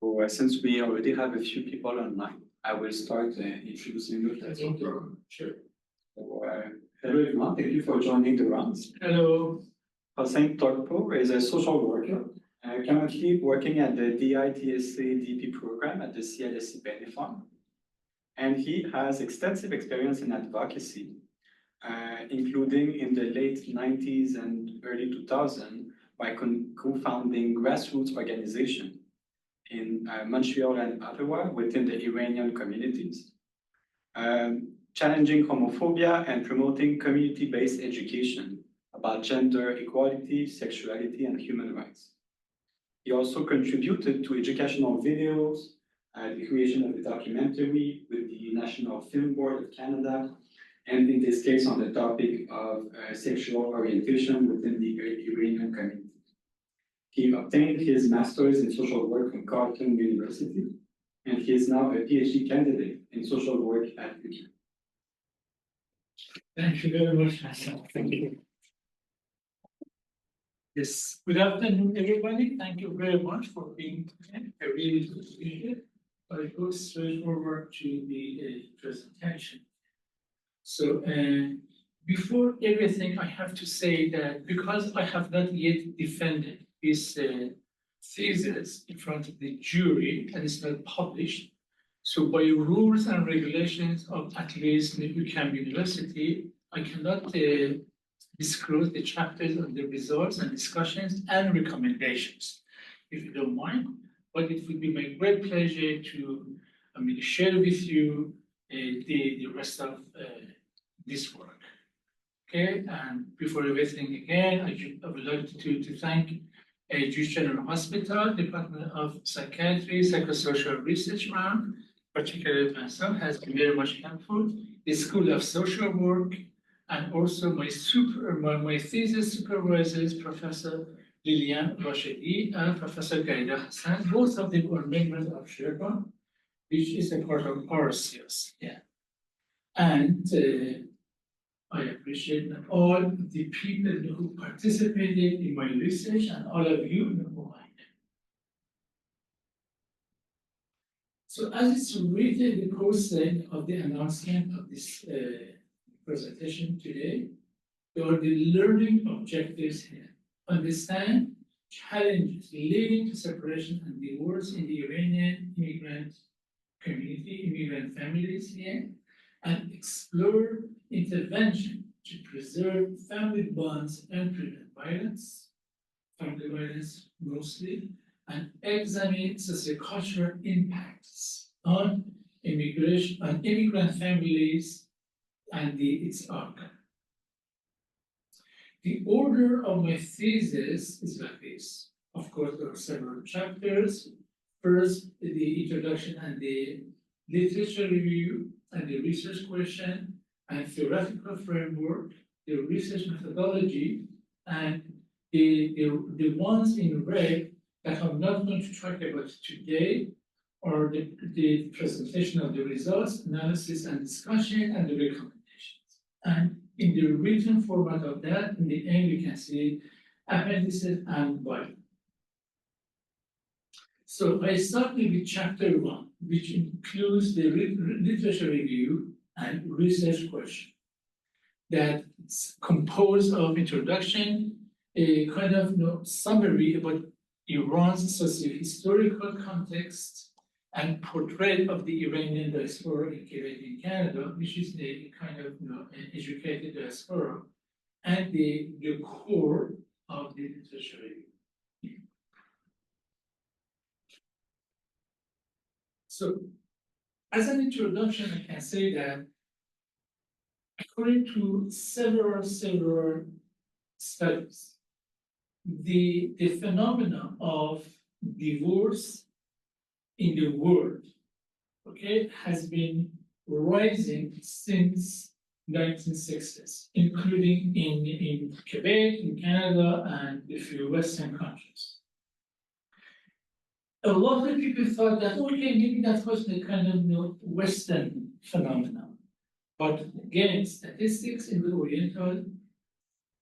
So, since we already have a few people online, I will start introducing you. That's no problem. Sure. So, hello everyone, thank you for joining the rounds. Hello. Hossein Torkpour is a social worker, currently working at the DITSA DP program at the CLSC Benefund. And he has extensive experience in advocacy, including in the late 90s and early 2000s by co-founding grassroots organization in Montreal and Ottawa within the Iranian communities, challenging homophobia and promoting community-based education about gender equality, sexuality, and human rights. He also contributed to educational videos, the creation of a documentary with the National Film Board of Canada, and in this case on the topic of sexual orientation within the Iranian community. He obtained his master's in social work from Carleton University, and he is now a PhD candidate in social work at UQ. Thank you very much, Hassan. Thank you. Yes, good afternoon, everybody. Thank you very much for being here. I really appreciate it. I go straight forward to the presentation. So, before everything, I have to say that because I have not yet defended this thesis in front of the jury and it's not published, so by rules and regulations of at least UQAM University, I cannot disclose the chapters of the results and discussions and recommendations, if you don't mind. But it would be my great pleasure to share with you the rest of this work. Okay, and before everything again, I would like to thank Jewish General Hospital, Department of Psychiatry, Psychosocial Research Round, particularly myself, has been very much helpful. The School of Social Work, and also my thesis supervisors, Professor Lilian Rashidi and Professor Gaida Hassan. Both of them are members of Sherpa, which is a part of RCS. Yeah. And I appreciate all the people who participated in my research and all of you who I know. So as it's written in the process of the announcement of this presentation today, there are the learning objectives here. Understand challenges leading to separation and divorce in the Iranian immigrant community, immigrant families here, and explore intervention to preserve family bonds and prevent violence, family violence mostly, and examine sociocultural impacts on immigration, on immigrant families and its outcome. The order of my thesis is like this. Of course, there are several chapters. First, the introduction and the literature review and the research question and theoretical framework, the research methodology, and the ones in red that I'm not going to talk about today are the presentation of the results, analysis and discussion, and the recommendations. And in the written format of that, in the end, you can see appendices and bio. So I started with chapter 1, which includes the literature review and research question. That's composed of introduction, a kind of summary about Iran's socio-historical context and portrait of the Iranian diaspora in Quebec in Canada, which is a kind of educated diaspora, and the core of the literature review. So, as an introduction, I can say that according to several studies, the phenomena of divorce in the world, okay, has been rising since 1960s, including in Quebec, in Canada, and a few Western countries. A lot of people thought that, okay, maybe that was the kind of Western phenomenon. But again, statistics in the Oriental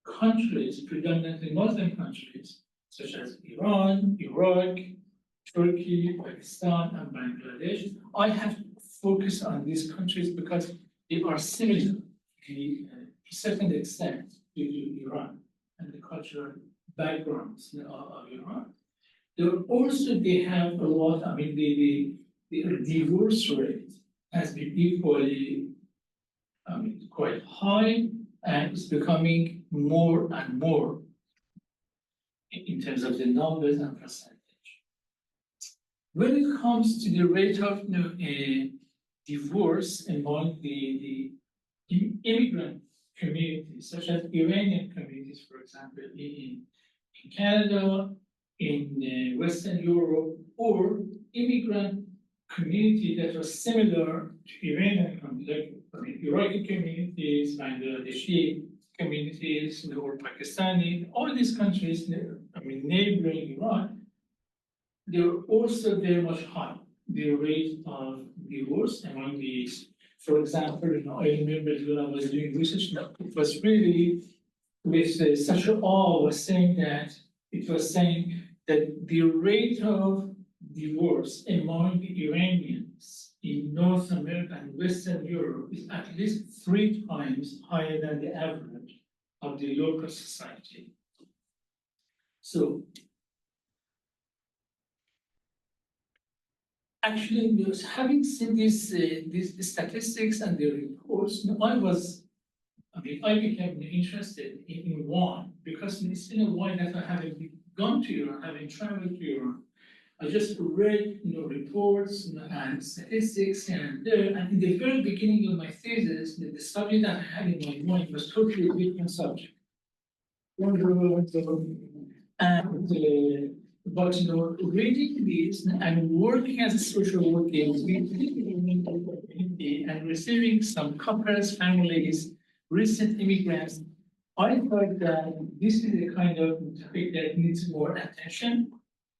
countries, predominantly Muslim countries, such as Iran, Iraq, Turkey, Pakistan, and Bangladesh. I have focused on these countries because they are similar to a certain extent to Iran and the cultural backgrounds of Iran. They have a lot, I mean, the divorce rate has been equally, I mean, quite high, and it's becoming more and more in terms of the numbers and percentage. When it comes to the rate of divorce among the immigrant communities, such as Iranian communities, for example, in Canada, in Western Europe, or immigrant community that was similar to Iranian communities, like Iraqi communities, Bangladeshi communities, or Pakistani, all these countries, I mean, neighboring Iran, they're also very much high. The rate of divorce among these, for example, I remember when I was doing research, it was really with such awe was saying that it was saying that the rate of divorce among the Iranians in North America and Western Europe is at least 3 times higher than the average of the local society. So actually, having seen these statistics and the reports, I became interested in one because it's been a while that I haven't gone to Iran, haven't traveled to Iran. I just read reports and statistics and in the very beginning of my thesis, the subject that I had in my mind was totally a different subject. And but reading this and working as a social worker and receiving some couples, families, recent immigrants, I thought that this is a kind of topic that needs more attention.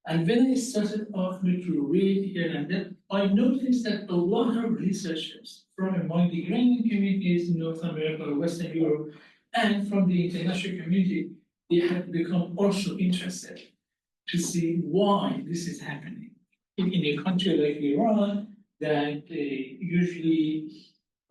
And when I started off to read here and there, I noticed that a lot of researchers from among the Iranian communities in North America, Western Europe, and from the international community, they have become also interested to see why this is happening. In a country like Iran, that usually,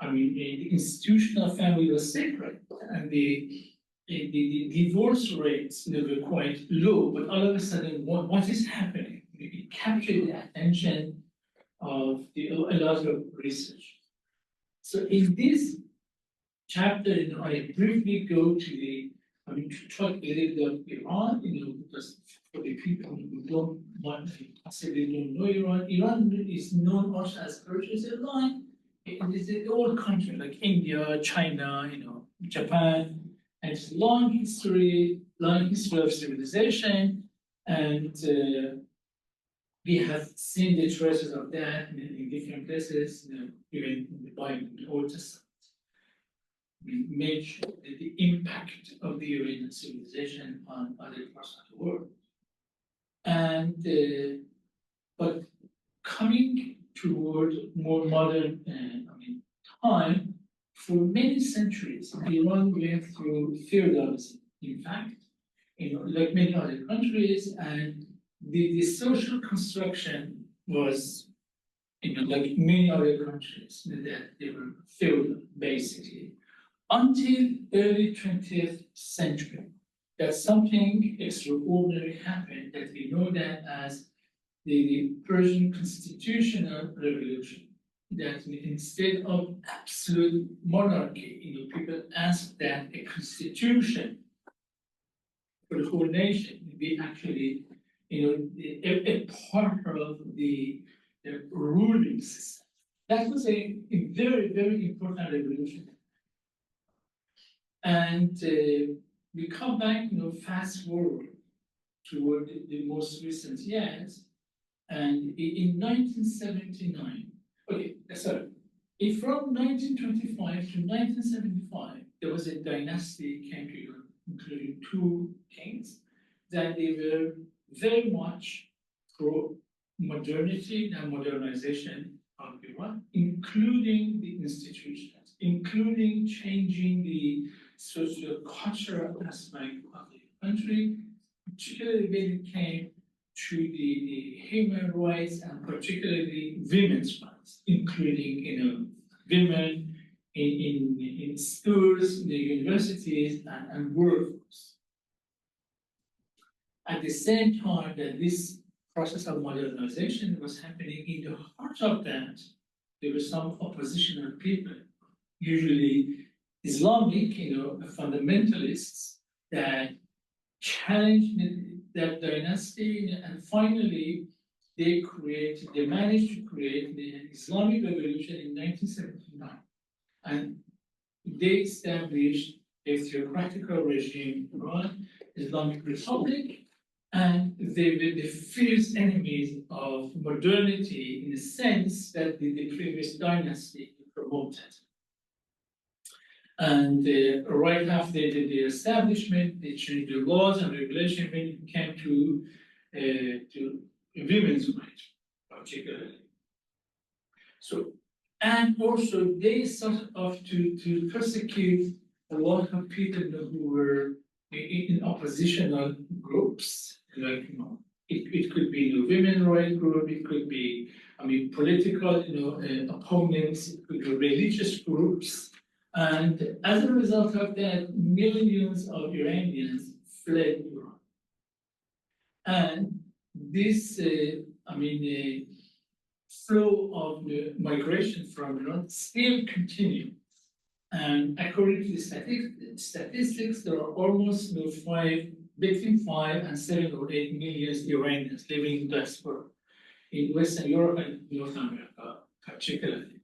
the institutional family was sacred, and the divorce rates were quite low, but all of a sudden, what is happening? It captured the attention of a lot of research. So in this chapter, I briefly go to to talk a little bit of Iran, because for the people who don't want to possibly don't know Iran, Iran is known also as Persian line. It is an old country like India, China, Japan, and it's long history of civilization, and we have seen the traces of that in different places, even in the Bible, the Old Testament. We mention the impact of the Iranian civilization on other parts of the world. And but coming toward more modern time, for many centuries, Iran went through feudalism, in fact, like many other countries, and the social construction was, like many other countries, that they were feudal, basically. Until early 20th century, that something extraordinary happened that we know that as the Persian constitutional revolution. That instead of absolute monarchy, people asked that a constitution for the whole nation be actually, a part of the ruling system. That was a very, very important revolution. And we come back, fast forward toward the most recent years, and in 1979, from 1925 to 1975, there was a dynasty came to Europe, including 2 kings, that they were very much pro modernity and modernization of Iran, including the institutions, including changing the socio-cultural aspect of the country, particularly when it came to the human rights and particularly women's rights, including women in schools, in the universities, and workforce. At the same time that this process of modernization was happening, in the heart of that, there were some oppositional people, usually Islamic, fundamentalists that challenged that dynasty, and finally they managed to create the Islamic Revolution in 1979, and they established a theocratical regime, Iran, Islamic Republic, and they were the fierce enemies of modernity in the sense that the previous dynasty promoted. And right after the establishment, they changed the laws and regulations when it came to women's rights, particularly. So, and also they started off to persecute a lot of people who were in oppositional groups. Like, it could be the women rights group, it could be, political, opponents, it could be religious groups. And as a result of that, millions of Iranians fled Iran. And this, flow of the migration from Iran still continues. And according to the statistics, there are almost between 5 and 7 or 8 million Iranians living in diaspora in Western Europe and North America, particularly.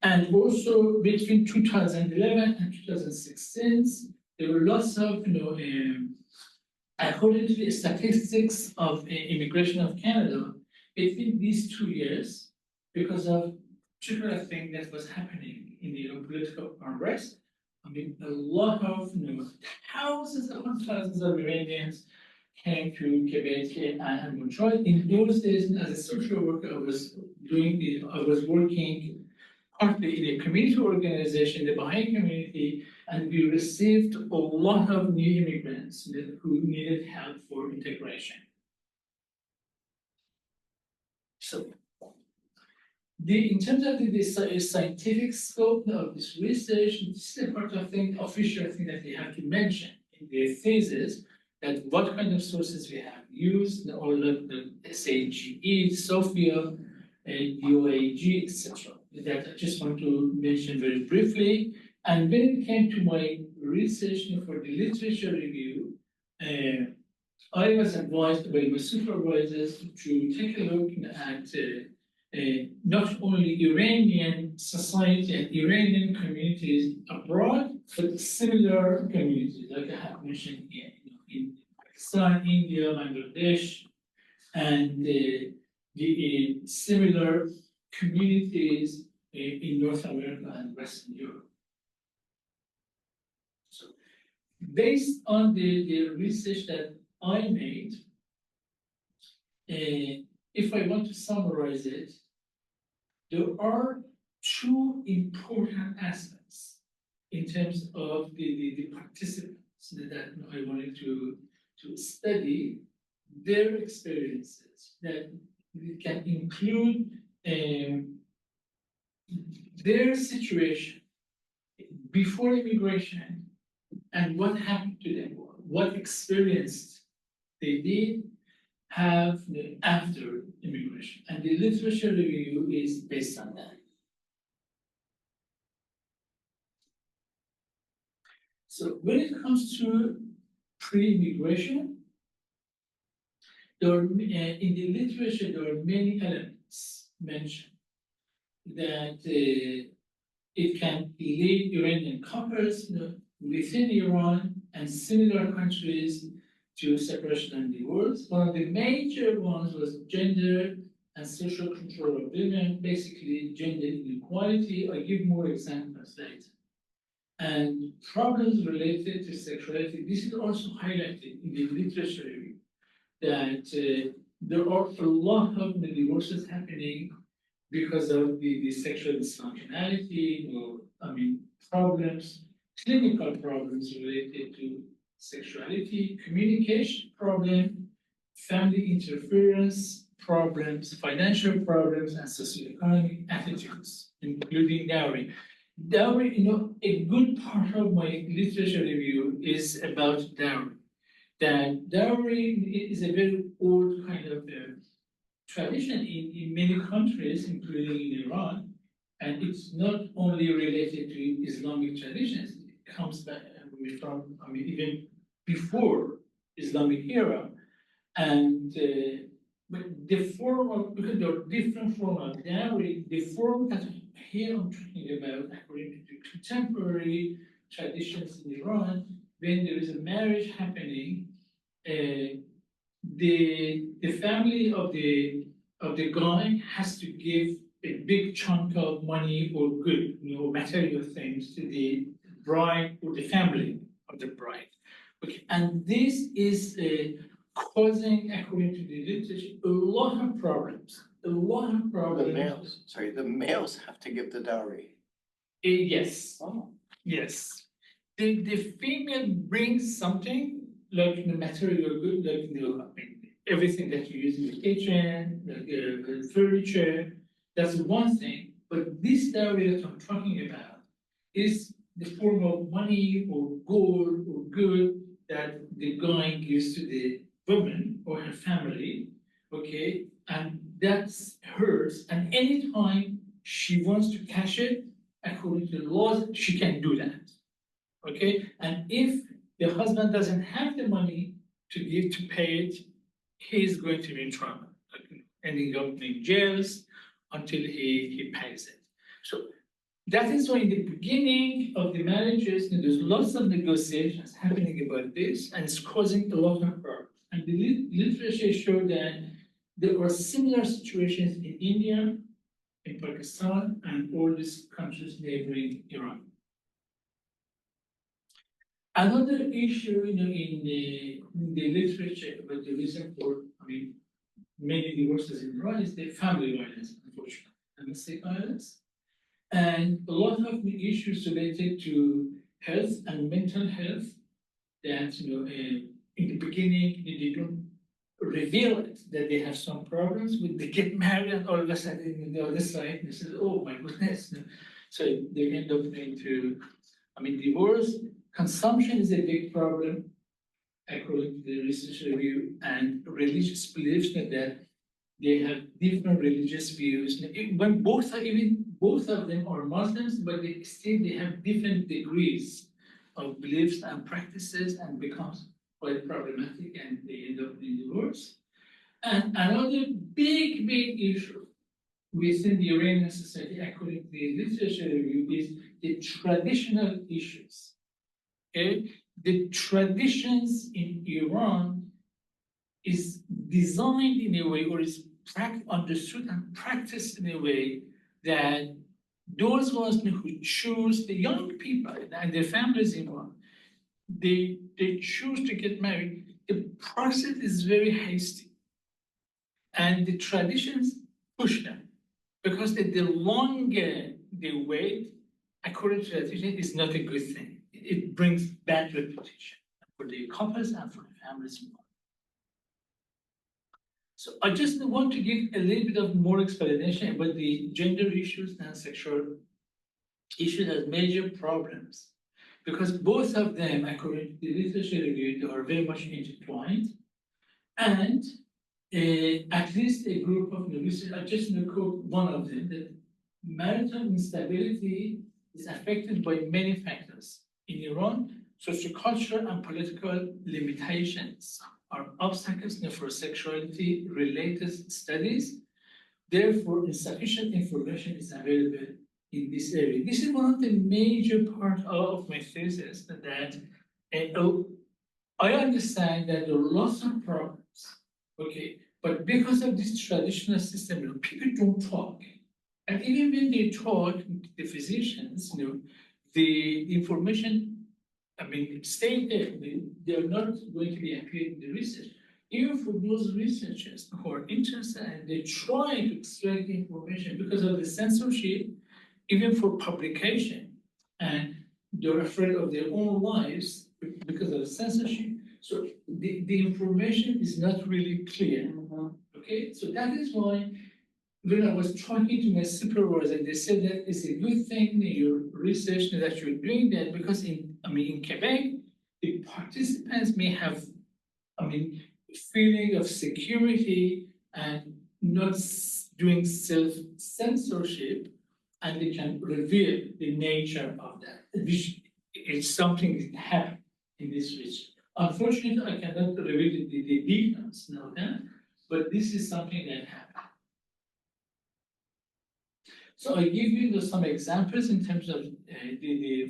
And also between 2011 and 2016, there were lots of, according to the statistics of Immigration of Canada, between these 2 years, because of particular thing that was happening in the political unrest, a lot of thousands upon thousands of Iranians came to Quebec and Montreal. In those days, as a social worker, I was working partly in a community organization, the Baha'i community, and we received a lot of new immigrants who needed help for integration. So, in terms of the scientific scope of this research, this is a part of official thing that we have to mention in the thesis, that what kind of sources we have used, all the SAGE, SOFIA, UAG, etc. That I just want to mention very briefly. And when it came to my research for the literature review, I was advised by my supervisors to take a look at not only Iranian society and Iranian communities abroad, but similar communities, like I have mentioned here, in Pakistan, India, Bangladesh, and the similar communities in North America and Western Europe. So, based on the research that I made, if I want to summarize it, there are 2 important aspects in terms of the participants that I wanted to study their experiences, that it can include their situation before immigration and what happened to them, what experience they did have after immigration. And the literature review is based on that. So when it comes to pre-immigration, in the literature, there are many elements mentioned that it can lead Iranian couples within Iran and similar countries to separation and divorce. One of the major ones was gender and social control of women, basically gender inequality. I give more examples later. And problems related to sexuality. This is also highlighted in the literature review, that there are a lot of divorces happening because of the sexual dysfunctionality, problems, clinical problems related to sexuality, communication problem, family interference problems, financial problems, and socioeconomic attitudes, including dowry. Dowry, a good part of my literature review is about dowry. That dowry is a very old kind of tradition in many countries, including in Iran, and it's not only related to Islamic traditions, it comes back from, even before Islamic era. And but the form of, because there are different forms of dowry, the form that here I'm talking about, according to contemporary traditions in Iran, when there is a marriage happening, the family of the guy has to give a big chunk of money or good, material things to the bride or the family of the bride. Okay, and this is causing, according to the literature, a lot of problems. A lot of problems. The males have to give the dowry. Yes. Oh. Yes. The female brings something like the material good, like everything that you use in the kitchen, like furniture. That's one thing. But this dowry that I'm talking about is the form of money or gold or good that the guy gives to the woman or her family, okay? And that's hers. And anytime she wants to cash it, according to the laws, she can do that, okay? And if the husband doesn't have the money to give to pay it, he's going to be in trouble, ending up in jails until he pays it. So that is why in the beginning of the marriages, there's lots of negotiations happening about this, and it's causing a lot of problems. And the literature showed that there are similar situations in India, in Pakistan, and all these countries neighboring Iran. Another issue, in the literature about the reason for, many divorces in Iran is the family violence, unfortunately, domestic violence. And a lot of the issues related to health and mental health that, in the beginning, they don't reveal it, that they have some problems, but they get married and all of a sudden, on the other side, they say, oh my goodness. So they end up into, divorce. Consumption is a big problem, according to the research review, and religious beliefs that they have different religious views. When both of them are Muslims, but they have different degrees of beliefs and practices, and becomes quite problematic, and they end up in divorce. And another big issue within the Iranian society, according to the literature review, is the traditional issues. Okay? The traditions in Iran is designed in a way, or is understood and practiced in a way that those ones who choose, the young people and their families in Iran, they choose to get married. The process is very hasty, and the traditions push them, because the longer they wait, according to the tradition, is not a good thing. It brings bad reputation for the couples and for the families involved. So I just want to give a little bit of more explanation about the gender issues and sexual issues as major problems, because both of them, according to the literature review, they are very much intertwined. And at least a group of researchers, I just quote one of them, that marital instability is affected by many factors. In Iran, sociocultural and political limitations are obstacles for sexuality-related studies. Therefore, insufficient information is available in this area. This is one of the major parts of my thesis, that I understand that there are lots of problems, okay, but because of this traditional system, people don't talk. And even when they talk, the physicians, the information, stay there. They're not going to be appearing in the research. Even for those researchers who are interested and they try to extract the information, because of the censorship, even for publication, and they're afraid of their own lives because of the censorship, So the information is not really clear. Okay, so that is why when I was talking to my supervisor, they said that it's a good thing in your research that you're doing that because in Quebec, the participants may have, feeling of security and not doing self-censorship, and they can reveal the nature of that, which is something that happened in this region. Unfortunately, I cannot reveal the details now that, but this is something that happened. So I give you some examples in terms of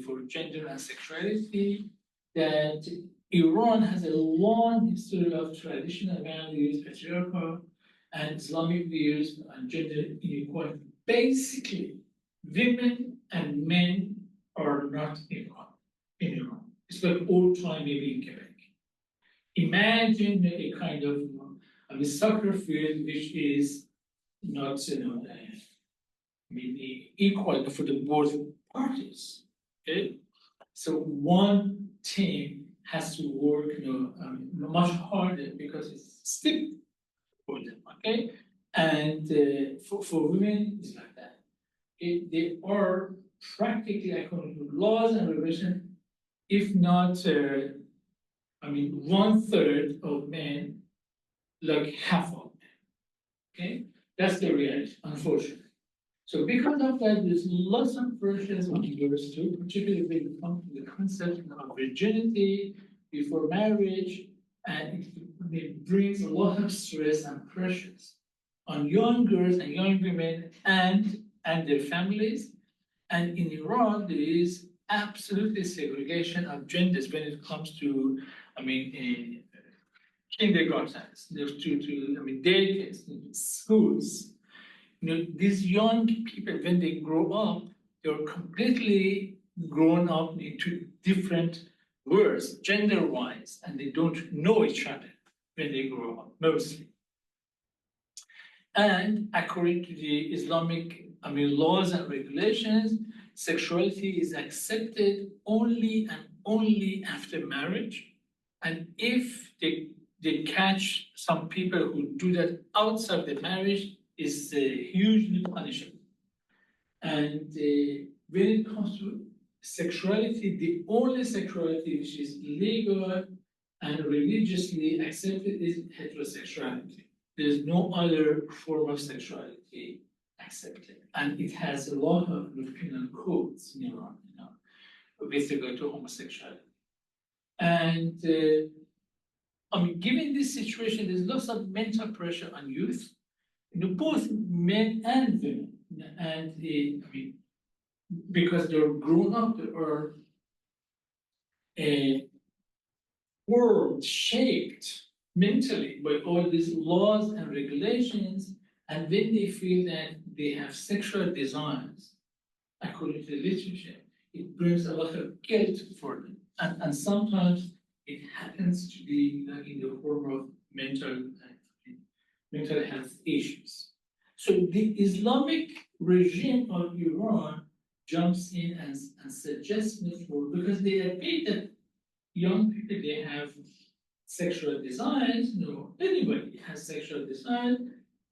for gender and sexuality, that Iran has a long history of traditional values, patriarchal and Islamic views on gender inequality. Basically, women and men are not equal in Iran. It's like all time maybe in Quebec. Imagine a kind of soccer field which is not equal for the both parties. Okay, so one team has to work much harder because it's stiff for them. Okay, and for women it's like that. They are practically according to laws and regulations, if not 1/3 of men, like half of men. Okay, that's the reality, unfortunately. So because of that, there's lots of pressures on girls too, particularly when it comes to the concept of virginity before marriage, and it brings a lot of stress and pressures on young girls and young women and their families. And in Iran, there is absolutely segregation of genders when it comes to, kindergartens, there's daycares, schools. These young people, when they grow up, they're completely grown up into different worlds, gender-wise, and they don't know each other when they grow up, mostly. And according to the Islamic, laws and regulations, sexuality is accepted only and only after marriage. And if they catch some people who do that outside the marriage, is hugely punishable. And when it comes to sexuality, the only sexuality which is legal and religiously accepted is heterosexuality. There's no other form of sexuality accepted. And it has a lot of penal codes in Iran, with regard to homosexuality. And given this situation, there's lots of mental pressure on youth, both men and women, and because they're grown up, they are a world shaped mentally by all these laws and regulations, and when they feel that they have sexual desires, according to the literature, it brings a lot of guilt for them, and sometimes it happens to be in the form of mental health issues. So the Islamic regime of Iran jumps in and suggests because they admit that young people, they have sexual desires, anybody has sexual desires,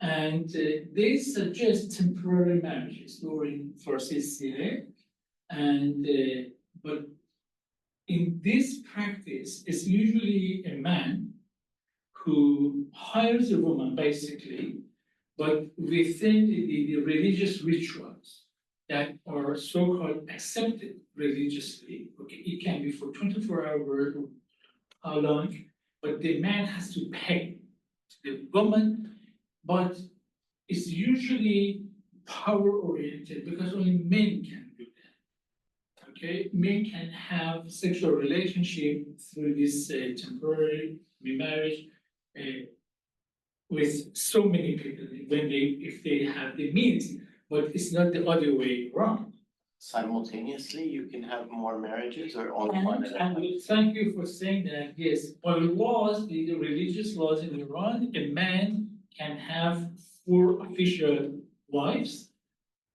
and they suggest temporary marriages, or in Farsi sireh, and but in this practice, it's usually a man who hires a woman, basically, but within the religious rituals that are so-called accepted religiously. Okay, it can be for 24 hours, how long, but the man has to pay the woman, but it's usually power-oriented because only men can do that. Okay, men can have sexual relationship through this temporary remarriage with so many people if they have the means, but it's not the other way around. Simultaneously, you can have more marriages or only one at a time? And thank you for saying that. Yes, by laws, the religious laws in Iran, a man can have 4 official wives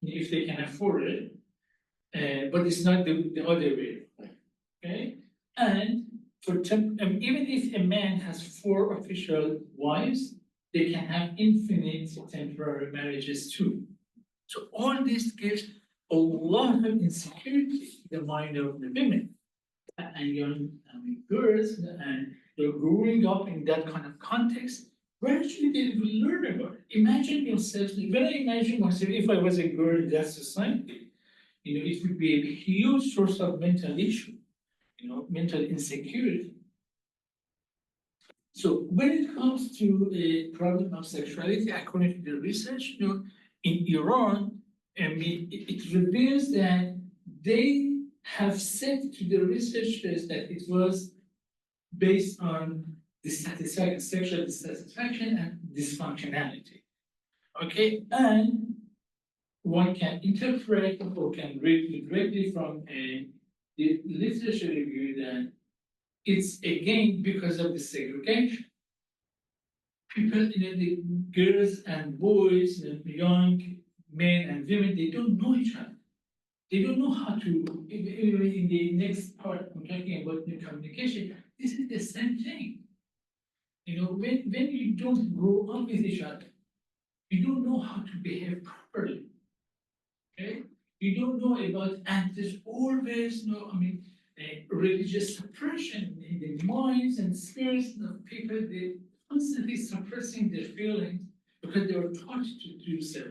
if they can afford it, but it's not the other way. Okay, and even if a man has 4 official wives, they can have infinite temporary marriages too. So all this gives a lot of insecurity in the mind of the women and young girls, and they're growing up in that kind of context. Where should they learn about it? Imagine yourself, when I imagine myself, if I was a girl in that society, it would be a huge source of mental issue, mental insecurity. So when it comes to a problem of sexuality, according to the research, in Iran, it reveals that they have said to the researchers that it was based on sexual dissatisfaction and dysfunctionality. Okay, and one can interpret or can read directly from the literature review that it's again because of the segregation. People, the girls and boys, the young men and women, they don't know each other. They don't know how to, in the next part, I'm talking about the communication, this is the same thing. When you don't grow up with each other, you don't know how to behave properly. Okay? You don't know about, and there's always religious suppression in the minds and spirits of people. They're constantly suppressing their feelings because they were taught to do so.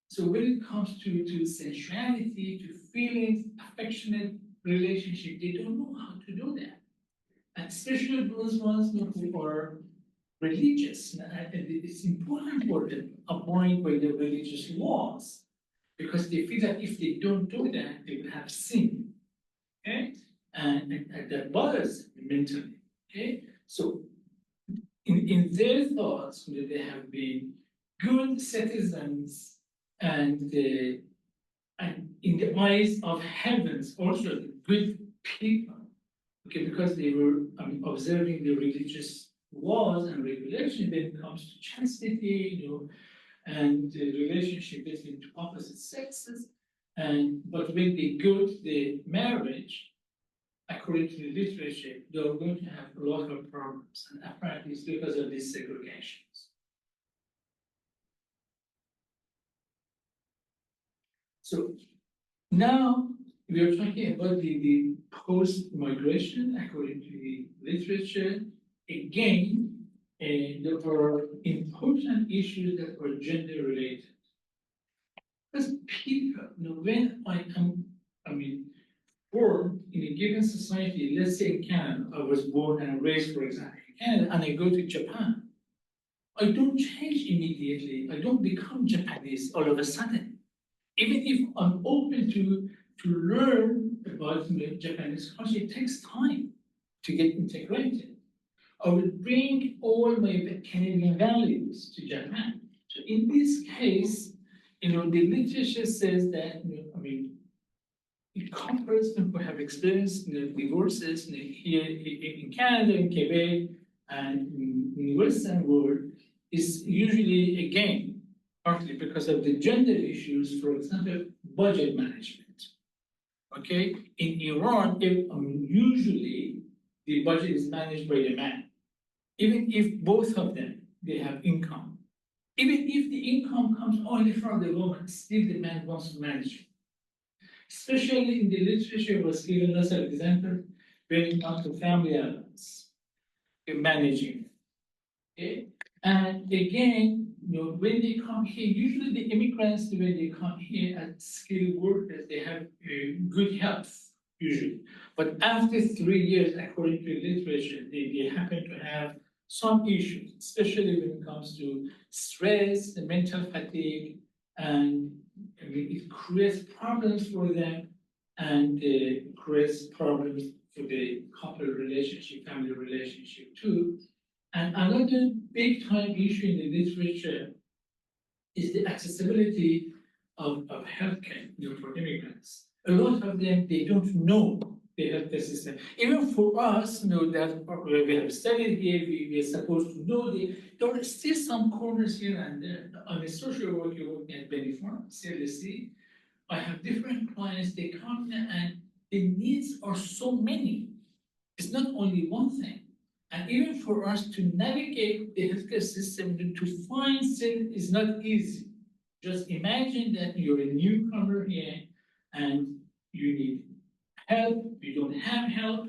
So when it comes to sensuality, to feelings, affectionate relationship, they don't know how to do that. And especially those ones who are religious. And it's important for them to abide by the religious laws because they feel that if they don't do that, they will have sin. Okay? And that bothers them mentally. Okay? So in their thoughts, they have been good citizens and in the eyes of heavens, also good people. Okay, because they were observing the religious laws and regulations when it comes to chastity, and the relationship between two opposite sexes. But when they go to the marriage, according to the literature, they are going to have a lot of problems, and apparently it's because of these segregations. So now we are talking about the post-migration, according to the literature. Again, there are important issues that are gender-related. Because people, when I am, born in a given society, let's say in Canada, I was born and raised, for example, in Canada, and I go to Japan, I don't change immediately. I don't become Japanese all of a sudden. Even if I'm open to learn about the Japanese culture, it takes time to get integrated. I will bring all my Canadian values to Japan. So in this case, the literature says that, couples who have experienced divorces here in Canada, in Quebec, and in the Western world is usually, again, partly because of the gender issues, for example, budget management. Okay, in Iran, usually the budget is managed by the man, even if both of them they have income. Even if the income comes only from the woman, still the man wants to manage it. Especially in the literature was given as an example when it comes to family elements, managing. Okay? And again, when they come here, usually the immigrants, when they come here as skilled workers, they have good health, usually. But after 3 years, according to literature, they happen to have some issues, especially when it comes to stress, the mental fatigue, and it creates problems for them and creates problems for the couple relationship, family relationship too. And another big time issue in the literature is the accessibility of healthcare for immigrants. A lot of them, they don't know the healthcare system. Even for us, that we have studied here, we are supposed to know there are still some corners here and there. I'm a social worker working at Benifarm, CLSC. I have different clients, they come and the needs are so many. it's not only one thing. And even for us to navigate the healthcare system, to find sin is not easy. Just imagine that you're a newcomer here and you need help, you don't have help,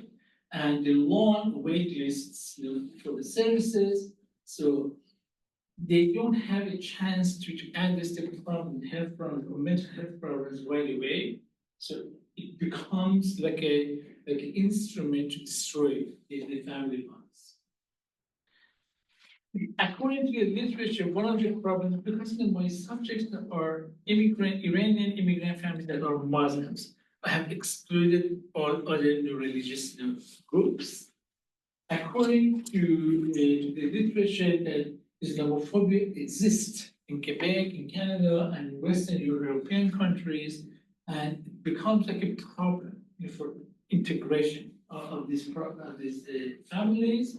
and the long wait lists for the services. So they don't have a chance to address the problem, health problems or mental health problems right away. So it becomes like an instrument to destroy the family bonds. According to the literature, one of the problems, because my subjects are Iranian immigrant families that are Muslims, I have excluded all other religious groups. According to the literature, that Islamophobia exists in Quebec, in Canada, and Western European countries, and it becomes like a problem for integration of these families.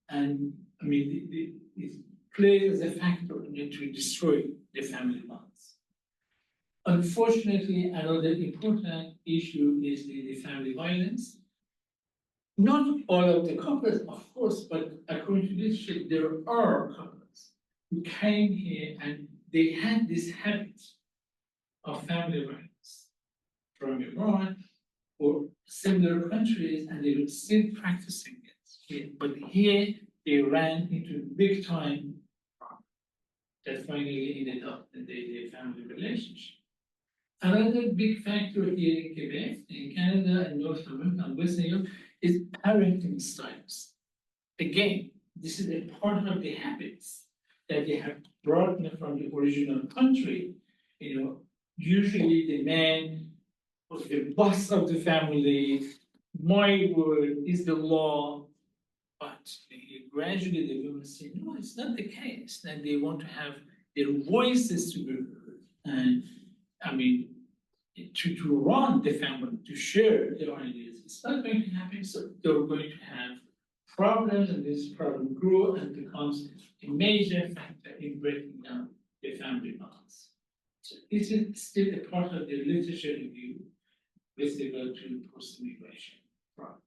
And I mean, it plays as a factor to destroy the family bonds. Unfortunately, another important issue is the family violence. Not all of the couples, of course, but according to literature, there are couples who came here and they had this habit of family violence from Iran or similar countries, and they were still practicing it here. But here they ran into big time that finally ended up in the family relationship. Another big factor here in Quebec, in Canada, and North America, and Western Europe is parenting styles. Again, this is a part of the habits that they have brought from the original country. Usually the man was the boss of the family. My word is the law. But gradually the women say, no, it's not the case, that they want to have their voices to be heard. And I mean, to run the family, to share their ideas, it's not going to happen. So they're going to have problems, and this problem grows and becomes a major factor in breaking down the family bonds. So this is still a part of the literature review with regard to post-immigration problems.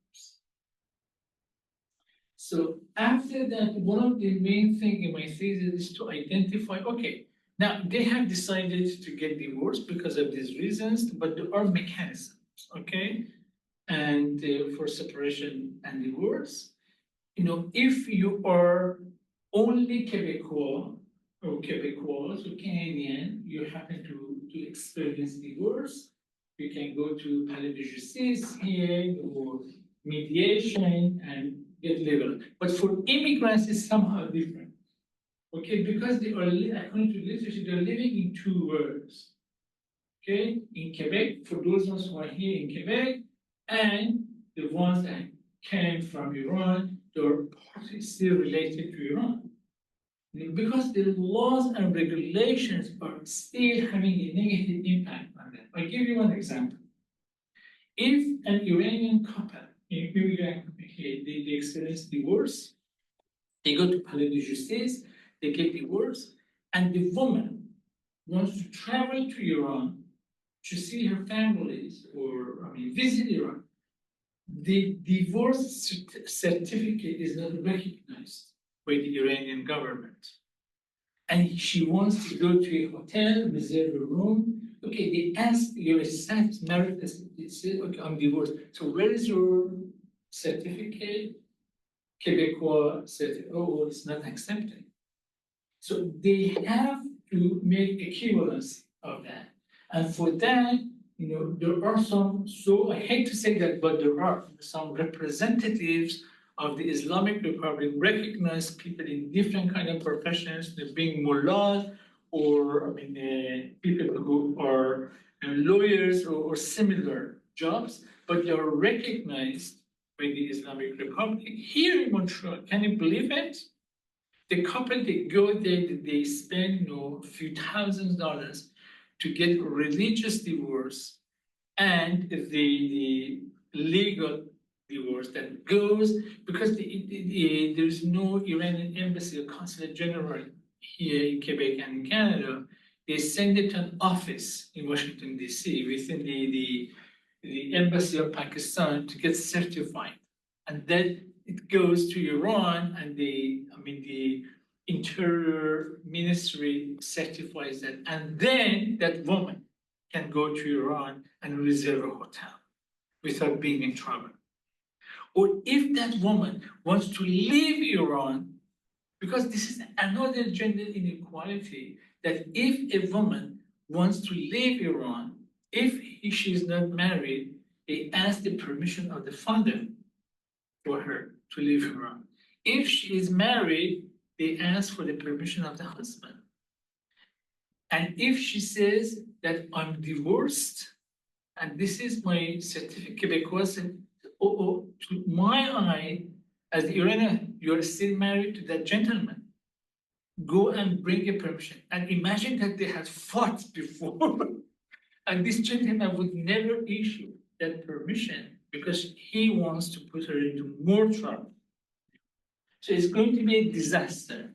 So after that, one of the main things in my thesis is to identify, okay, now they have decided to get divorced because of these reasons, but there are mechanisms, okay? And for separation and divorce, if you are only Quebecois or Quebecois or Canadian, you happen to experience divorce, you can go to palais de justice here or mediation and get legal. But for immigrants, it's somehow different. Okay, because they are, according to literature, they're living in two worlds. Okay, in Quebec, for those ones who are here in Quebec, and the ones that came from Iran, they're partly still related to Iran. Because the laws and regulations are still having a negative impact on them. I'll give you one example. If an Iranian couple, they experience divorce, they go to palais de justice, they get divorced, and the woman wants to travel to Iran to see her families or visit Iran. The divorce certificate is not recognized by the Iranian government. And she wants to go to a hotel, reserve a room. Okay, they ask your status, married, they say, okay, I'm divorced. So where is your certificate? Quebecois certificate, oh, it's not accepted. So they have to make equivalence of that. And for that, there are some, so I hate to say that, but there are some representatives of the Islamic Republic recognize people in different kind of professions, being mullahs or people who are lawyers or similar jobs, but they are recognized by the Islamic Republic. Here in Montreal, can you believe it? The couple, they go there, they spend a few $1,000s to get religious divorce and the legal divorce that goes, because there's no Iranian embassy or consulate general here in Quebec and in Canada. They send it to an office in Washington, D.C. within the embassy of Pakistan to get certified. and then it goes to Iran, and the Interior Ministry certifies that, and then that woman can go to Iran and reserve a hotel without being in trouble. Or if that woman wants to leave Iran, because this is another gender inequality, that if a woman wants to leave Iran, if she is not married, they ask the permission of the father for her to leave Iran. If she is married, they ask for the permission of the husband. And if she says that I'm divorced, and this is my certificate, because to my eye, as the Iranian, you're still married to that gentleman. Go and bring a permission. And imagine that they had fought before, and this gentleman would never issue that permission because he wants to put her into more trouble. So it's going to be a disaster.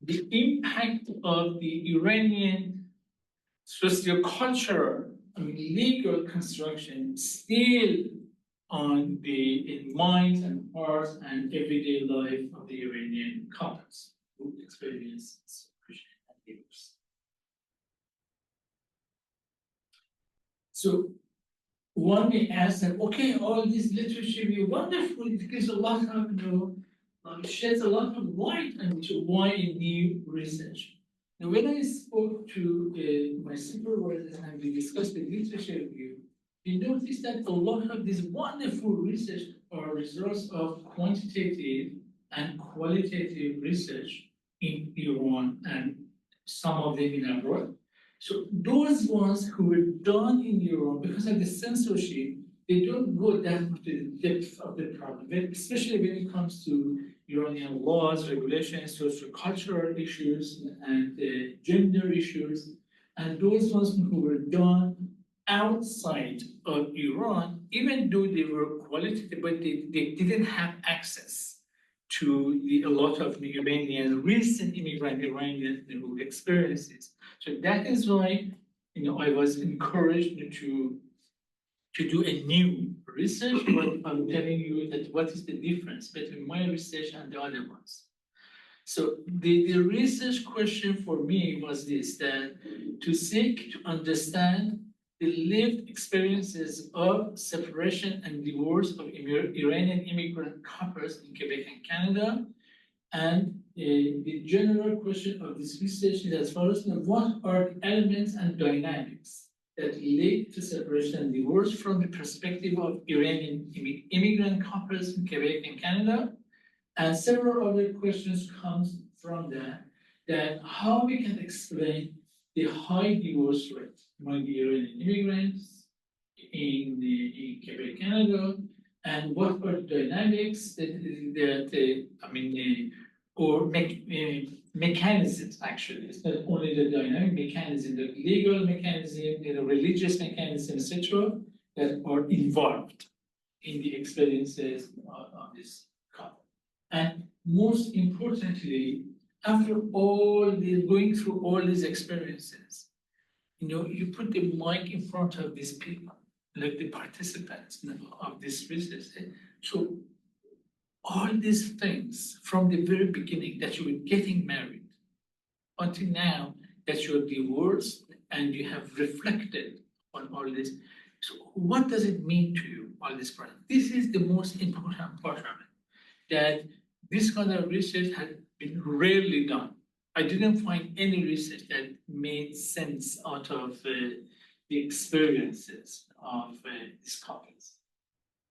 The impact of the Iranian sociocultural, legal construction still on the minds and hearts and everyday life of the Iranian couples who experience separation and divorce. So one may ask them, okay, all this literature is wonderful, it gives a lot of, sheds a lot of light into why new research. Now, when I spoke to my supervisors and we discussed the literature review, we noticed that a lot of this wonderful research are results of quantitative and qualitative research in Iran and some of them in abroad. So those ones who were done in Iran, because of the censorship, they don't go that much to the depth of the problem, especially when it comes to Iranian laws, regulations, socio-cultural issues, and gender issues. And those ones who were done outside of Iran, even though they were qualitative, but they didn't have access to a lot of Iranian, recent immigrant Iranian experiences. So that is why I was encouraged to do a new research, but I'm telling you that what is the difference between my research and the other ones. So the research question for me was this, that to seek to understand the lived experiences of separation and divorce of Iranian immigrant couples in Quebec and Canada. And the general question of this research is as follows: what are the elements and dynamics that lead to separation and divorce from the perspective of Iranian immigrant couples in Quebec and Canada? And several other questions comes from that how we can explain the high divorce rate among the Iranian immigrants in Quebec, Canada, and what are the dynamics mechanisms actually. It's not only the dynamic mechanism, the legal mechanism, the religious mechanism, etc., that are involved in the experiences of this couple. And most importantly, after all this, going through all these experiences, you put the mic in front of these people, like the participants of this research. So all these things from the very beginning, that you were getting married until now that you're divorced and you have reflected on all this. So what does it mean to you, all this part? This is the most important part of it, that this kind of research has been rarely done. I didn't find any research that made sense out of the experiences of these couples.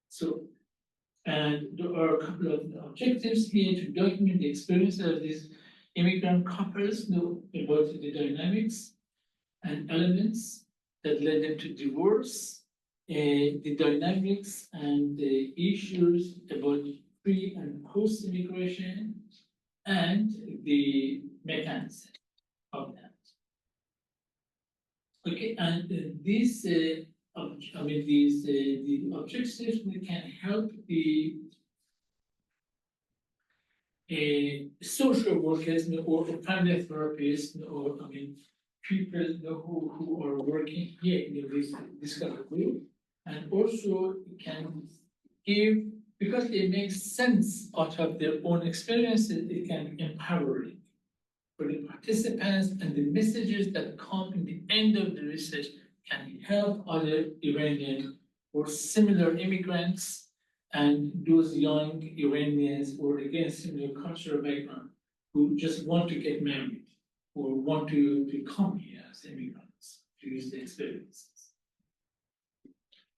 So, and there are a couple of objectives here to document the experiences of these immigrant couples, know about the dynamics and elements that led them to divorce, the dynamics and the issues about pre and post immigration, and the mechanism of that. Okay, and these, the objectives can help the social workers or family therapists or people who are working here in this kind of group, and also can give because they make sense out of their own experiences, it can be empowering for the participants, and the messages that come in the end of the research can help other Iranian or similar immigrants and those young Iranians or again similar cultural background who just want to get married or want to come here as immigrants to use the experiences.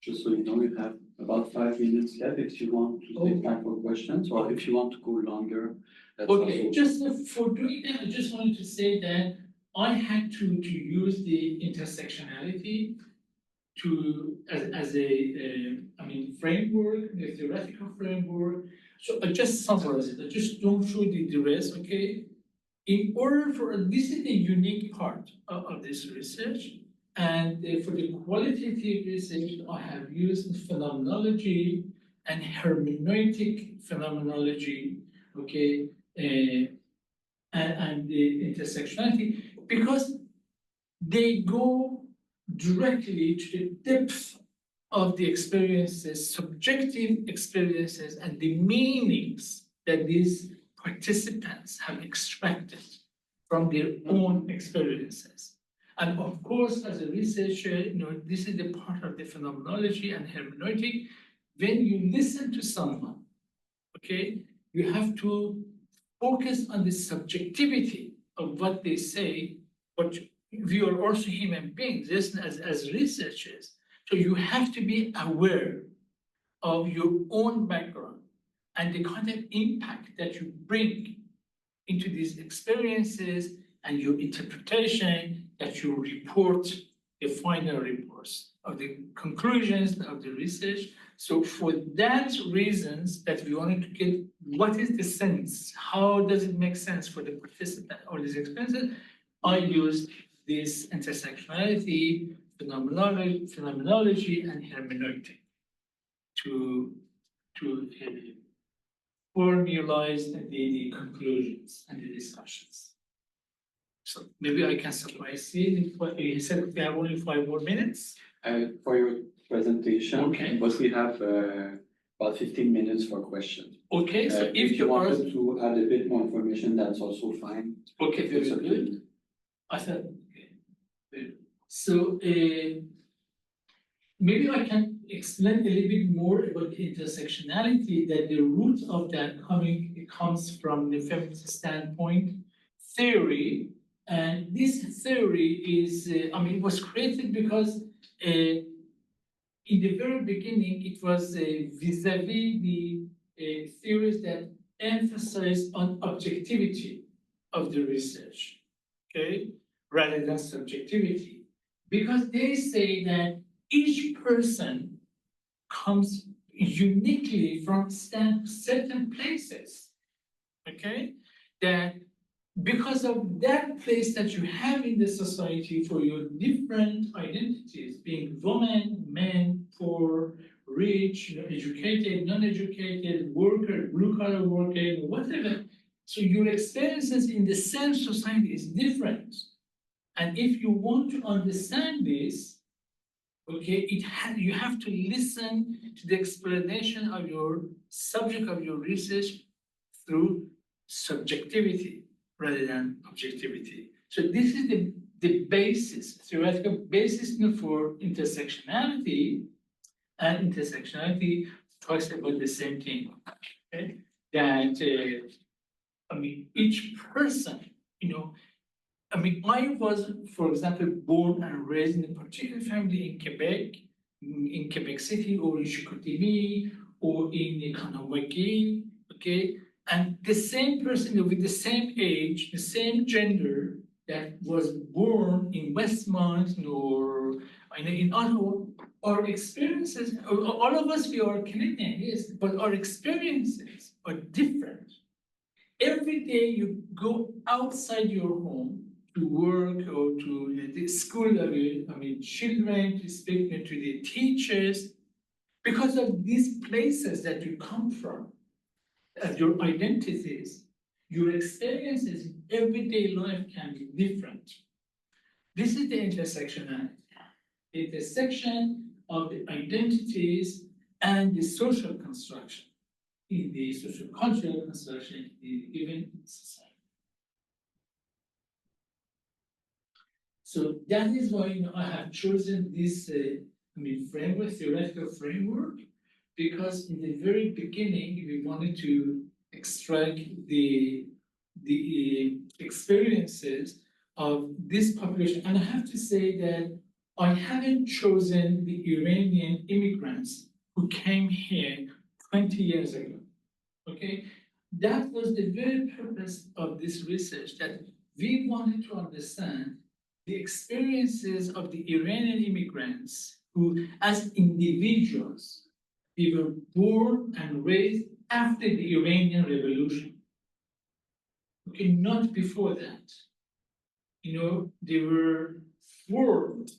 Just so you know, you have about 5 minutes left if you want to take time for questions, or if you want to go longer. That's Okay, also- just for doing that, I just wanted to say that I had to use the intersectionality to as a I mean framework, the theoretical framework. So I just summarize it. I just don't show the rest, okay? In order for this is the unique part of this research, and for the qualitative research, I have used phenomenology and hermeneutic phenomenology, okay, and the intersectionality, because they go directly to the depth of the experiences, subjective experiences, and the meanings that these participants have extracted from their own experiences. And of course, as a researcher, this is the part of the phenomenology and hermeneutic. When you listen to someone, okay, you have to focus on the subjectivity of what they say, but we are also human beings, yes, as researchers. So you have to be aware of your own background and the kind of impact that you bring into these experiences and your interpretation that you report the final reports of the conclusions of the research. So for that reasons that we wanted to get what is the sense, how does it make sense for the participant or these experiences, I used this intersectionality, phenomenology and hermeneutic to formalize the conclusions and the discussions. So maybe I can summarize it. You said we have only 5 more minutes. For your presentation, Okay. but we have about 15 minutes for questions. Okay, so if you you are wanted to add a bit more information, that's also fine. okay, very It's okay. good. I thought okay. Good. So maybe I can explain a little bit more about the intersectionality, that the root of that comes from the feminist standpoint theory. And this theory is, it was created because in the very beginning, it was vis-a-vis the theories that emphasize on objectivity of the research, okay, rather than subjectivity. Because they say that each person comes uniquely from certain places, okay, that because of that place that you have in the society for your different identities, being woman, men, poor, rich, educated, non-educated, worker, blue-collar worker, whatever. So your experiences in the same society is different. And if you want to understand this, okay, you have to listen to the explanation of your subject of your research through subjectivity rather than objectivity. So this is the basis, theoretical basis for intersectionality, and intersectionality talks about the same thing, okay? That, each person, I was, for example, born and raised in a particular family in Quebec City, or in Chicoutimi, or in Kanawaki, okay? And the same person with the same age, the same gender, that was born in Westmont or in Ottawa, our experiences, all of us, we are Canadian, yes, but our experiences are different. Every day you go outside your home to work or to the school of your, children, to speak to the teachers, because of these places that you come from, as your identities, your experiences in everyday life can be different. This is the intersectionality. The intersection of the identities and the social construction. in the social cultural construction, even in society. So that is why I have chosen this framework, theoretical framework, because in the very beginning we wanted to extract the experiences of this population. And I have to say that I haven't chosen the Iranian immigrants who came here 20 years ago. Okay, that was the very purpose of this research, that we wanted to understand the experiences of the Iranian immigrants who, as individuals, they were born and raised after the Iranian Revolution. Okay, not before that. They were formed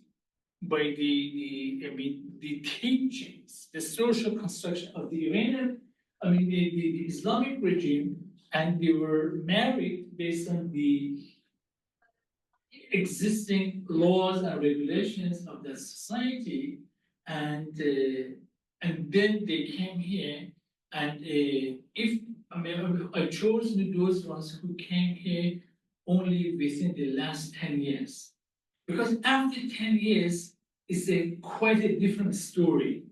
by the teachings, the social construction of the Iranian, the Islamic regime, and they were married based on the existing laws and regulations of the society, and then they came here, and I chose those ones who came here only within the last 10 years. Because after 10 years, it's quite a different story.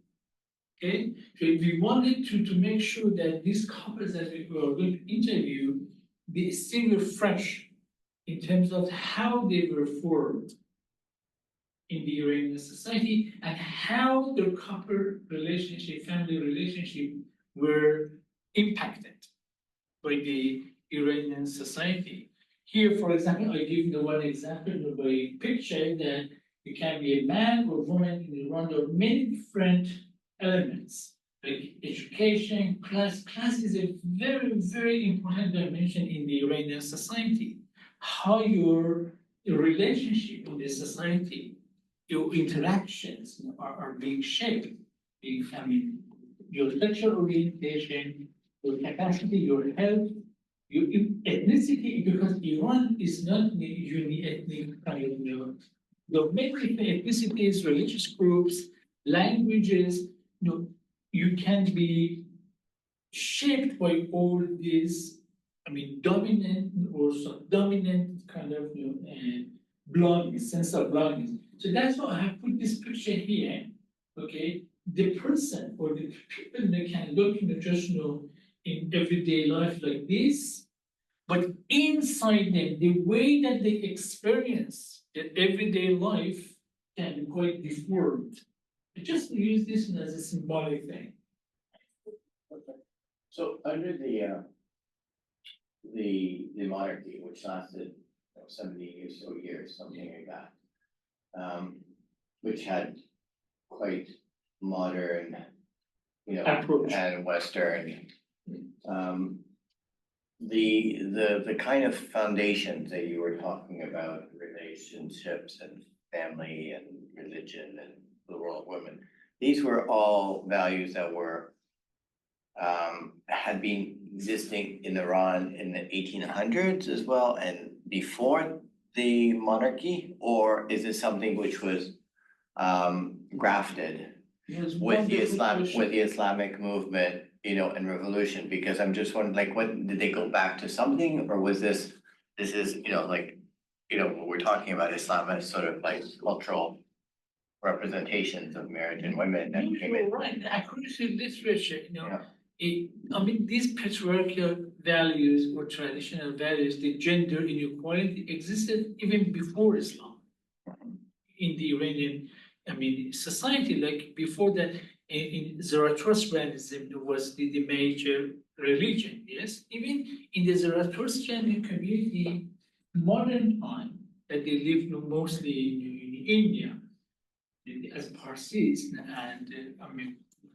Okay? So we wanted to make sure that these couples that we were going to interview, they still were fresh in terms of how they were formed in the Iranian society and how their couple relationship, family relationship were impacted by the Iranian society. Here, for example, I give the one example by a picture that it can be a man or woman in Iran. There are many different elements, like education, class. Class is a very, very important dimension in the Iranian society. How your relationship in the society, your interactions are being shaped. Your sexual orientation, your capacity, your health, your ethnicity, because Iran is not a uni-ethnic kind of, there are many different ethnicities, religious groups, languages. You can be shaped by all these, dominant or subdominant kind of belonging, sense of belonging. So that's why I have put this picture here. Okay, the person or the people that can look, just in everyday life like this, but inside them, the way that they experience their everyday life can be quite deformed. I just use this as a symbolic thing. Okay. So under the monarchy, which lasted 70 or so years, something like that, which had quite modern, Approach. and Western, the kind of foundations that you were talking about, relationships and family and religion and the role of women, these were all values that were had been existing in Iran in the 1800s as well and before the monarchy, or is this something which was grafted with the Islamic movement, and revolution? Because I'm just wondering, like, what did they go back to something, or was this is, when we're talking about Islam as sort of like cultural representations of marriage and women that came in. You're right. According to literature, these patriarchal values or traditional values, the gender inequality existed even before Islam in the Iranian, society. Like before that, in Zoroastrianism was the major religion. Yes, even in the Zoroastrian community, modern time that they live mostly in India as Parsis, and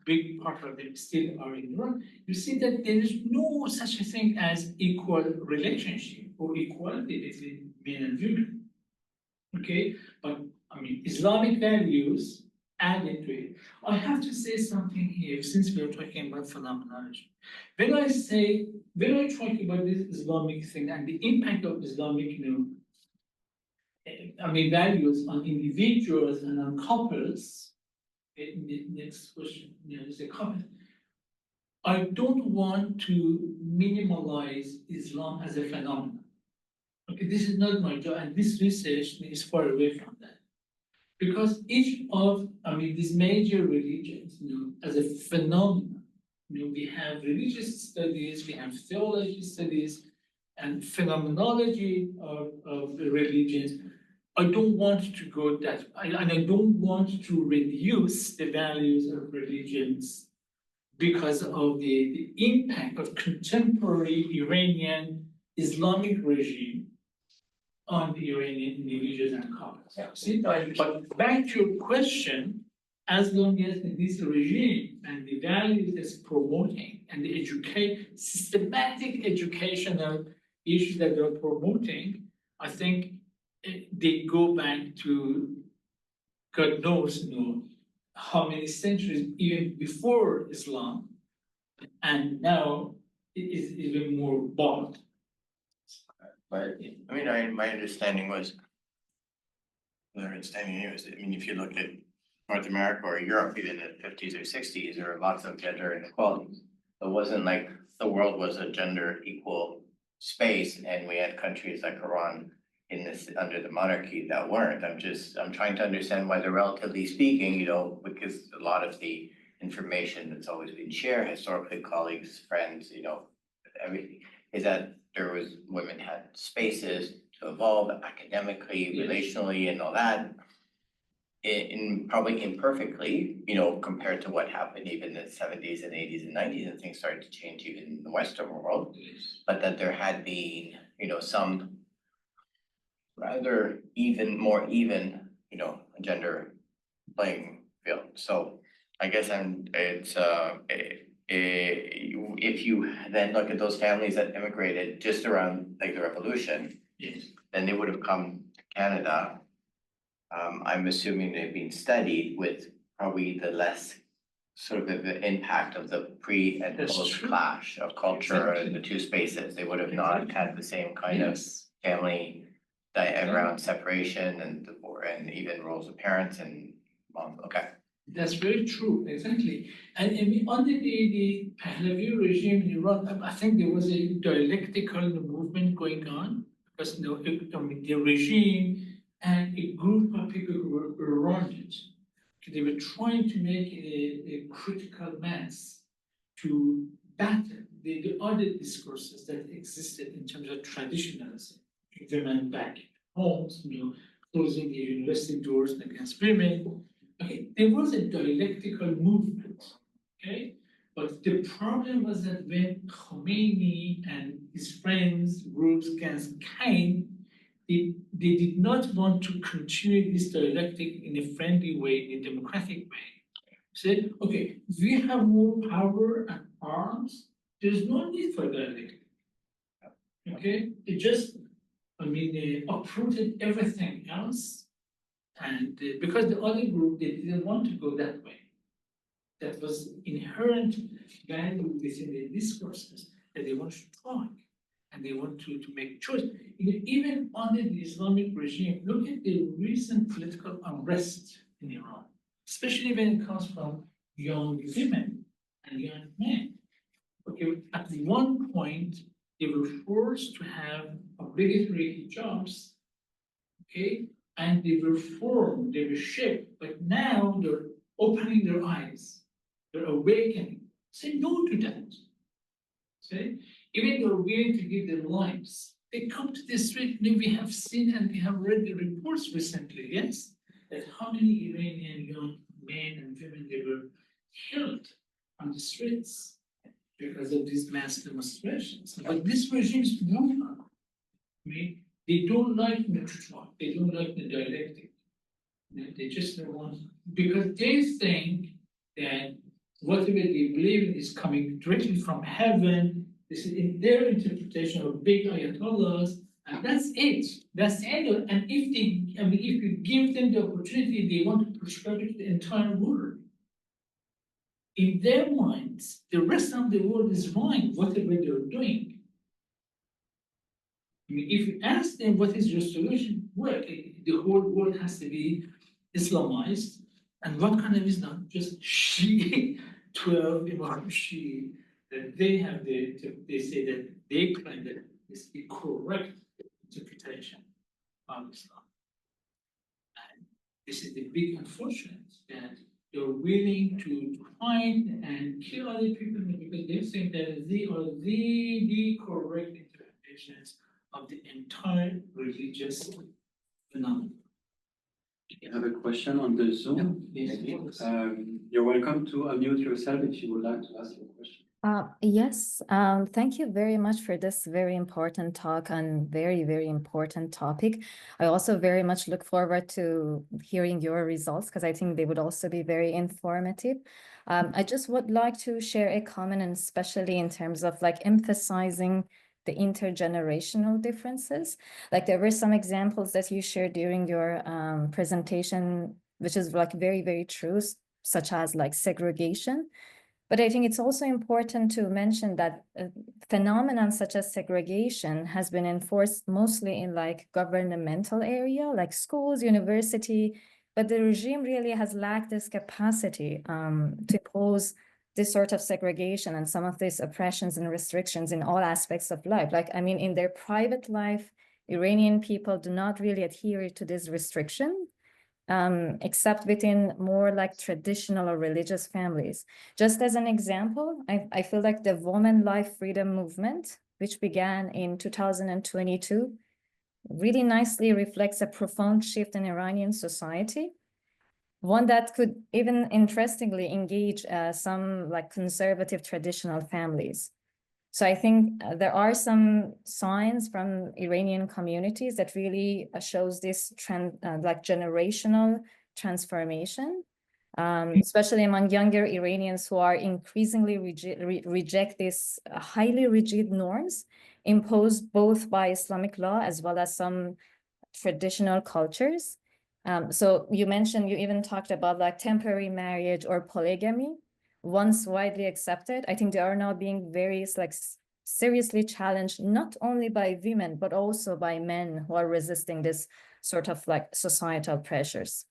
big part of them still are in Iran. You see that there is no such a thing as equal relationship or equality between men and women. Okay, but Islamic values added to it. I have to say something here since we are talking about phenomenology. When I talk about this Islamic thing and the impact of Islamic, values on individuals and on couples. The next question, is a comment. I don't want to minimalize Islam as a phenomenon. Okay, this is not my job, and this research is far away from that. Because each of, these major religions, as a phenomenon, we have religious studies, we have theology studies, and phenomenology of the religions. I don't want to go that, and I don't want to reduce the values of religions because of the impact of contemporary Iranian Islamic regime on the Iranian individuals and couples. Yeah. See, but back to your question, as long as this regime and the values it's promoting and the systematic educational issues that they're promoting, I think they go back to God knows how many centuries even before Islam, and now it is even more bold. But my understanding was, if you look at North America or Europe, even in the fifties or sixties, there were lots of gender inequalities. It wasn't like the world was a gender equal space and we had countries like Iran in this, under the monarchy that weren't. I'm trying to understand whether, relatively speaking, because a lot of the information that's always been shared historically, colleagues, friends, everything, is that women had spaces to evolve academically, Yes. relationally, and all that. In probably imperfectly, compared to what happened even in the 70s and 80s and 90s, and things started to change even in the Western world. Yes. But that there had been, some rather more even, gender playing field. So I guess if you then look at those families that immigrated just around like the revolution, Yes. then they would have come to Canada. I'm assuming they've been studied with probably the less sort of the impact of the pre and That's post true. clash of culture in the Exactly. two spaces. They would have not had the same kind of Yes. family around separation and even roles of parents and mom. Okay. That's very true, exactly. And under the Pahlavi regime in Iran, I think there was a dialectical movement going on because the regime and a group of people who were around it, they were trying to make a critical mass to battle the other discourses that existed in terms of traditionalism, women back homes, closing the university doors against women. Okay, there was a dialectical movement, okay? But the problem was that when Khomeini and his friends, groups came, they did not want to continue this dialectic in a friendly way, in a democratic way. Said, okay, we have more power and arms, there's no need for dialectic. Okay, it just, uprooted everything else. And because the other group, they didn't want to go that way. That was inherent value within the discourses that they want to talk and they want to make choice. Even under the Islamic regime, look at the recent political unrest in Iran, especially when it comes from young women and young men. Okay, at one point, they were forced to have obligatory hijabs, okay, and they were formed, they were shaped, but now they're opening their eyes, they're awakening. Say no to that. Okay? Even they're willing to give their lives. They come to the street, and we have seen and we have read the reports recently, yes, that how many Iranian young men and women they were killed on the streets because of these mass demonstrations. But this regime's moved on. They don't like me to talk. They don't like the dialectic. They just don't want, because they think that whatever they believe in is coming directly from heaven. This is in their interpretation of big ayatollahs, and that's it. That's the end of it. And if you give them the opportunity, they want to prescribe it to the entire world. In their minds, the rest of the world is fine, whatever they're doing. If you ask them what is your solution, well, the whole world has to be Islamized. And what kind of Islam? Just Shia, 12 Imam Shia, that they have they say that they claim that is the correct interpretation of Islam. And this is the big unfortunate that you're willing to find and kill other people because they think that they are the correct interpretations of the entire religious phenomenon. I have a question on the Zoom. Yes. You're welcome to unmute yourself if you would like to ask your question. Yes, thank you very much for this very important talk on very, very important topic. I also very much look forward to hearing your results because I think they would also be very informative. I just would like to share a comment, and especially in terms of like emphasizing the intergenerational differences. Like there were some examples that you shared during your presentation, which is like very, very true, such as like segregation. But I think it's also important to mention that phenomenon such as segregation has been enforced mostly in like governmental area, like schools, university, but the regime really has lacked this capacity to impose this sort of segregation and some of these oppressions and restrictions in all aspects of life. Like, I mean, in their private life, Iranian people do not really adhere to this restriction. Except within more like traditional or religious families. Just as an example, I feel like the Women Life Freedom Movement, which began in 2022, really nicely reflects a profound shift in Iranian society, one that could even interestingly engage some like conservative traditional families. So I think there are some signs from Iranian communities that really shows this trend, like generational transformation, especially among younger Iranians who are increasingly reject these highly rigid norms imposed both by Islamic law as well as some traditional cultures. So you mentioned, you even talked about like temporary marriage or polygamy. Once widely accepted, I think they are now being very like seriously challenged, not only by women, but also by men who are resisting this sort of like societal pressures.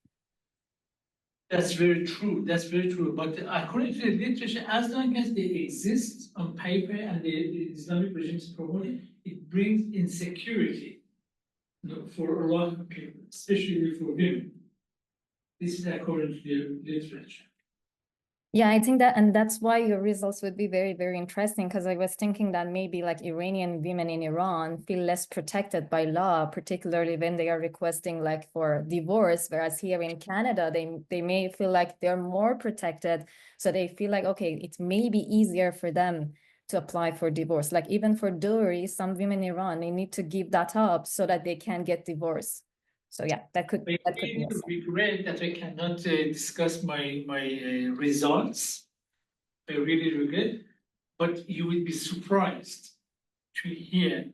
That's very true. That's very true. But according to the literature, as long as they exist on paper and the Islamic regime is promoting, it brings insecurity, for a lot of people, especially for women. This is according to the literature. Yeah, I think that, and that's why your results would be very, very interesting, because I was thinking that maybe like Iranian women in Iran feel less protected by law, particularly when they are requesting like for divorce, whereas here in Canada, they may feel like they're more protected. So they feel like, okay, it may be easier for them to apply for divorce. Like even for dowry, some women in Iran, they need to give that up so that they can get divorced. So yeah, that could be. I really regret that I cannot discuss my results. I really regret, but you will be surprised to hear,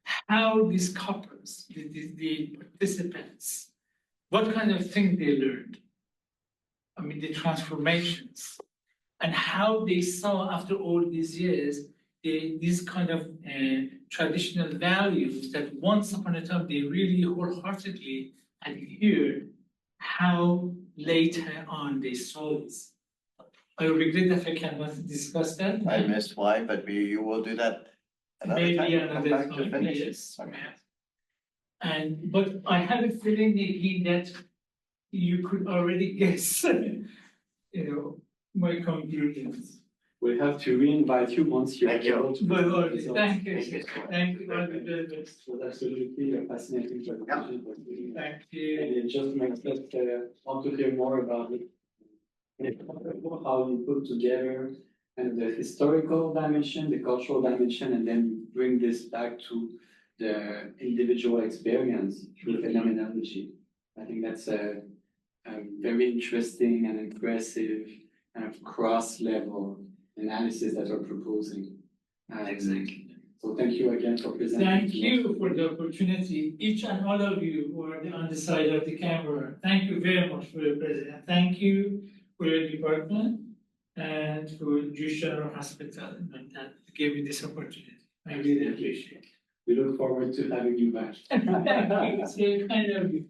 how these couples, the participants, what kind of thing they learned. I mean, the transformations, and how they saw after all these years these kind of traditional values that once upon a time they really wholeheartedly adhered, how later on they saw this. I regret that I cannot discuss that. I missed why, but you will do that another time. Maybe Come another back to time, finish. yes. Okay. But I have a feeling that you could already guess, my conclusions. We'll have to re-invite you once you're Thank you. able to. But present the results. thank you, Thank you. thank you, all the very best. It was absolutely a fascinating presentation. Thank you. And it just makes us want to hear more about it. How you put together and the historical dimension, the cultural dimension, and then bring this back to the individual experience through phenomenology. I think that's a very interesting and impressive kind of cross-level analysis that we're proposing. Exactly. So thank you again for presenting. Thank you for the opportunity, each and all of you who are on the side of the camera. Thank you very much for your presence. Thank you for your department and for Jewish General Hospital that gave me this opportunity. I really appreciate it. We look forward to having you back. Thank you. It's very kind of you.